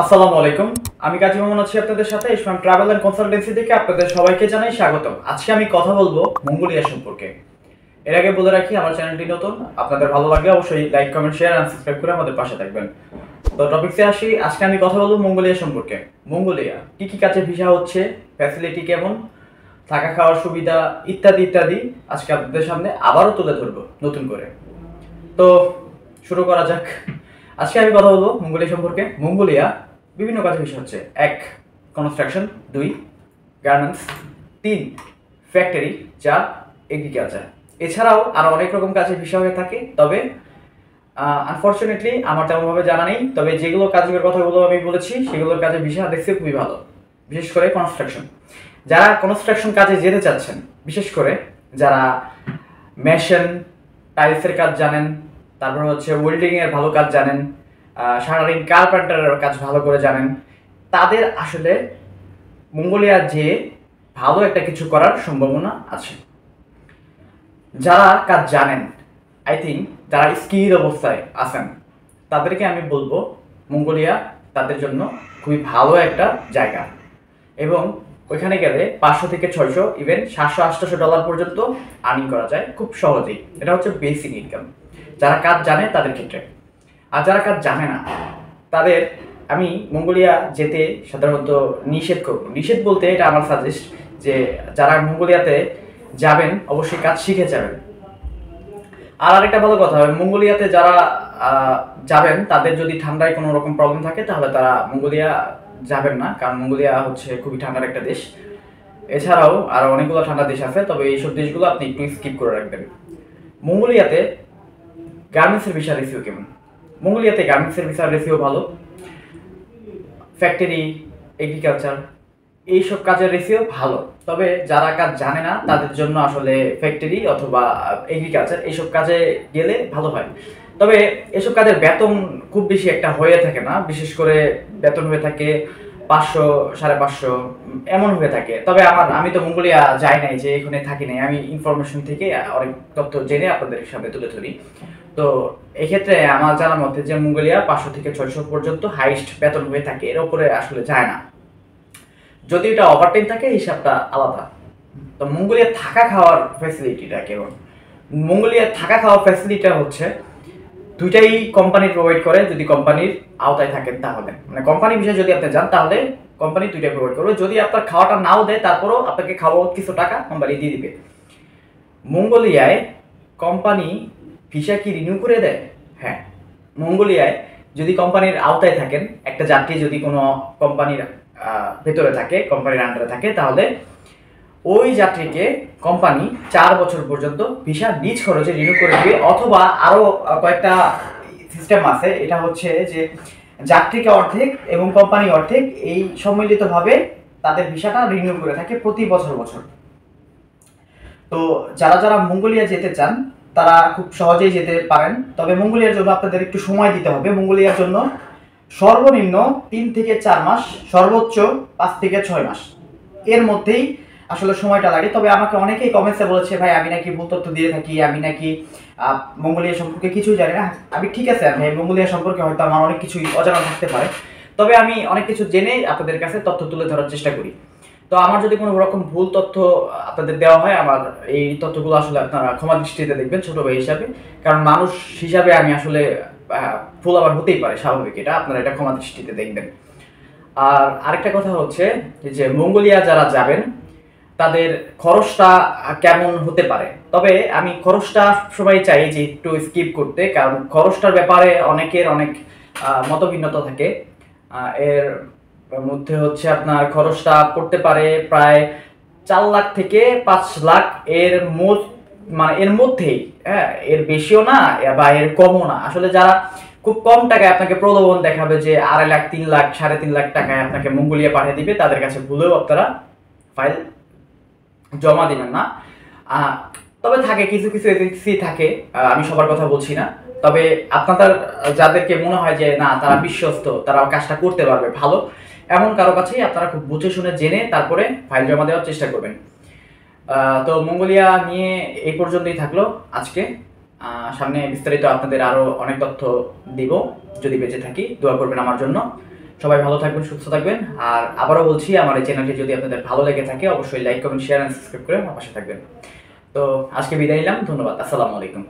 আসসালামু আলাইকুম। আমি কাজী মোহাম্মদ আছি আপনাদের সাথে ইসলাম ট্রাভেল এন্ড কনসালটেন্সি থেকে আপনাদের সবাইকে জানাই স্বাগতম। আজকে আমি কথা বলবো মঙ্গোলিয়া সম্পর্কে। এর আগে বলে রাখি আমার চ্যানেলটি নতুন, আপনাদের ভালো লাগলে অবশ্যই like, comment, share and subscribe করে আমাদের পাশে থাকবেন। তো টপিকসে আসি। আজকে আমি কথা বলবো মঙ্গোলিয়া সম্পর্কে। মঙ্গোলিয়া কি কি কাজে ভিসা হচ্ছে, ফ্যাসিলিটি কেমন, থাকা খাওয়ার সুবিধা ইত্যাদি ইত্যাদি আজকে আপনাদের সামনে আবারও তুলে ধরবো নতুন করে। তো শুরু করা যাক। আজকে আমি কথা বলবো মঙ্গোলিয়া সম্পর্কে। মঙ্গোলিয়া বিভিন্ন কাজে বিষয় হচ্ছে: ১. কনস্ট্রাকশন, ২. গার্মেন্টস, ৩. ফ্যাক্টরি, ৪. এগ্রিকালচার। এছাড়াও আরও অনেক রকম কাজের বিষয় হয়ে থাকে, তবে আনফর্চুনেটলি আমার তেমনভাবে জানা নেই। তবে যেগুলো কাজের কথাগুলো আমি বলেছি সেগুলোর কাজের বিষয় দেখতে খুবই ভালো, বিশেষ করে কনস্ট্রাকশন। যারা কনস্ট্রাকশন কাজে যেতে চাচ্ছেন, বিশেষ করে যারা মেশিন টাইলসের কাজ জানেন, তারপর হচ্ছে ওয়েল্ডিংয়ের ভালো কাজ জানেন, শাটারিং কার্পেন্টারের কাজ ভালো করে জানেন, তাদের আসলে মঙ্গোলিয়া যে ভালো একটা কিছু করার সম্ভাবনা আছে। যারা কাজ জানেন, আই থিঙ্ক যারা স্কিল অবস্থায় আছেন, তাদেরকে আমি বলবো মঙ্গোলিয়া তাদের জন্য খুবই ভালো একটা জায়গা। এবং ওইখানে গেলে 500 থেকে 600, ইভেন 700-800 ডলার পর্যন্ত আর্নিং করা যায় খুব সহজেই। এটা হচ্ছে বেসিক ইনকাম যারা কাজ জানে তাদের ক্ষেত্রে। আর যারা কাজ জানে না, তাদের আমি মঙ্গোলিয়া যেতে সাধারণত নিষেধ করব। নিষেধ বলতে এটা আমার সাজেস্ট যে যারা মঙ্গোলিয়াতে যাবেন অবশ্যই কাজ শিখে যাবেন। আর আরেকটা ভালো কথা, মঙ্গোলিয়াতে যারা যাবেন তাদের যদি ঠান্ডায় কোনো রকম প্রবলেম থাকে তাহলে তারা মঙ্গোলিয়া যাবেন না, কারণ মঙ্গোলিয়া হচ্ছে খুবই ঠান্ডার একটা দেশ। এছাড়াও আরও অনেকগুলো ঠান্ডা দেশ আছে, তবে এইসব দেশগুলো আপনি একটু স্কিপ করে রাখবেন। মঙ্গোলিয়াতে গার্মেন্টসের ভিসা রেসিও কেমন? মঙ্গোলিয়াতে গার্মেন্টসের ভিসা রেসিও ভালো। ফ্যাক্টরি, এগ্রিকালচার এইসব কাজের রেসিও ভালো। তবে যারা কাজ জানে না তাদের জন্য আসলে ফ্যাক্টরি অথবা এগ্রিকালচার এইসব কাজে গেলে ভালো হয়। তবে এসব কাজের বেতন খুব বেশি একটা হয়ে থাকে না, বিশেষ করে বেতন হয়ে থাকে 500, 550 এমন হয়ে থাকে। তবে আমি তো মঙ্গোলিয়া যাই নাই, যে এখানে থাকি নাই, আমি ইনফরমেশন থেকে অনেক তথ্য জেনে আপনাদের সামনে তুলে ধরি। তো এক্ষেত্রে আমার জানার মধ্যে যে মঙ্গোলিয়া 500 থেকে 600 পর্যন্ত হাইস্ট বেতন হয়ে থাকে, এর উপরে আসলে যায় না। যদি এটা ওভারটাইম থাকে হিসাবটা আলাদা। তো মঙ্গোলিয়া থাকা খাওয়ার ফ্যাসিলিটিটা কেমন? মঙ্গোলিয়া থাকা খাওয়ার ফ্যাসিলিটিটা হচ্ছে দুইটাই কোম্পানি প্রোভাইড করে, যদি কোম্পানির আওতায় থাকেন তাহলে। মানে কোম্পানি বিষয়ে যদি আপনি যান তাহলে কোম্পানি দুইটাই প্রোভাইড করবে। যদি আপনার খাওয়াটা নাও দেয় তারপরও আপনাকে খাওয়া কিছু টাকা কোম্পানি দিয়ে দিবে। মঙ্গোলিয়ায় কোম্পানি ভিসা কি রিনিউ করে দেয়? হ্যাঁ, মঙ্গোলিয়ায় যদি কোম্পানির আওতায় থাকেন, একটা যাত্রী যদি কোনো কোম্পানির ভেতরে থাকে, কোম্পানির আন্ডারে থাকে, তাহলে ওই যাত্রীকে কোম্পানি 4 বছর পর্যন্ত ভিসা নিজ খরচে রিনিউ করে দিবে। অথবা আরও কয়েকটা সিস্টেম আছে, এটা হচ্ছে যে যাত্রীকে অর্ধেক এবং কোম্পানি অর্ধেক, এই সম্মিলিতভাবে তাদের ভিসাটা রিনিউ করে থাকে প্রতি বছর বছর। তো যারা যারা মঙ্গোলিয়া যেতে চান তারা খুব সহজেই যেতে পারেন। তবে মঙ্গোলিয়ার জন্য আপনাদের একটু সময় দিতে হবে। মঙ্গোলিয়ার জন্য সর্বনিম্ন 3 থেকে 4 মাস, সর্বোচ্চ 5 থেকে 6 মাস এর মধ্যেই আসলে সময়টা লাগে। তবে আমাকে অনেকেই কমেন্টসে বলেছে, ভাই আমি নাকি ভুল তথ্য দিয়ে থাকি, আমি নাকি মঙ্গোলিয়া সম্পর্কে কিছুই জানি না। আমি ঠিক আছে, আমি মঙ্গোলিয়া সম্পর্কে হয়তো আমার অনেক কিছুই অজানা থাকতে পারে, তবে আমি অনেক কিছু জেনে আপনাদের কাছে তথ্য তুলে ধরার চেষ্টা করি। তো আমার যদি কোনো রকম ভুল তথ্য আপনাদের দেওয়া হয়, আমার এই তথ্যগুলো আসলে আপনারা ক্ষমা দৃষ্টিতে দেখবেন ছোট ভাই হিসাবে, কারণ মানুষ হিসাবে আমি আসলে ভুল আবার হতেই পারে, স্বাভাবিক, এটা আপনারা এটা ক্ষমা দৃষ্টিতে দেখবেন। আর আরেকটা কথা হচ্ছে যে মঙ্গোলিয়া যারা যাবেন তাদের খরচটা কেমন হতে পারে। তবে আমি খরচটা সবাই চাই যে একটু স্কিপ করতে, কারণ খরচটার ব্যাপারে অনেকের অনেক মতভিন্নতা থাকে। এর মধ্যে হচ্ছে আপনার খরচটা পড়তে পারে প্রায় 4 লাখ থেকে 5 লাখ, মানে এর মধ্যেই। হ্যাঁ, এর বেশিও না বা এর কমও না। আসলে যারা খুব কম টাকায় আপনাকে প্রলোভন দেখাবে যে 2.5 লাখ, 3 লাখ, 3.5 লাখ টাকায় আপনাকে মঙ্গোলিয়া পাঠিয়ে দিবে, তাদের কাছে ভুলেও আপনারা ফাইল জমা দিবেন না। তবে থাকে কিছু কিছু এজেন্সি থাকে, আমি সবার কথা বলছি না, তবে আপনাদের যাদেরকে মনে হয় যে না তারা বিশ্বস্ত, তারা কাজটা করতে পারবে ভালো, এমন কারো কাছেই আপনারা খুব বুঝে শুনে জেনে তারপরে ফাইল জমা দেওয়ার চেষ্টা করবেন। তো মঙ্গোলিয়া নিয়ে এই পর্যন্তই থাকলো আজকে। সামনে বিস্তারিত আপনাদের আরও অনেক তথ্য দিব, যদি বেঁচে থাকি। দোয়া করবেন আমার জন্য। সবাই ভালো থাকবেন, সুস্থ থাকবেন। আর আবারও বলছি, আমার এই চ্যানেলটি যদি আপনাদের ভালো লেগে থাকে অবশ্যই like, comment, share and subscribe করে আমার পাশে থাকবেন। তো আজকে বিদায় নিলাম, ধন্যবাদ, আসসালামু আলাইকুম।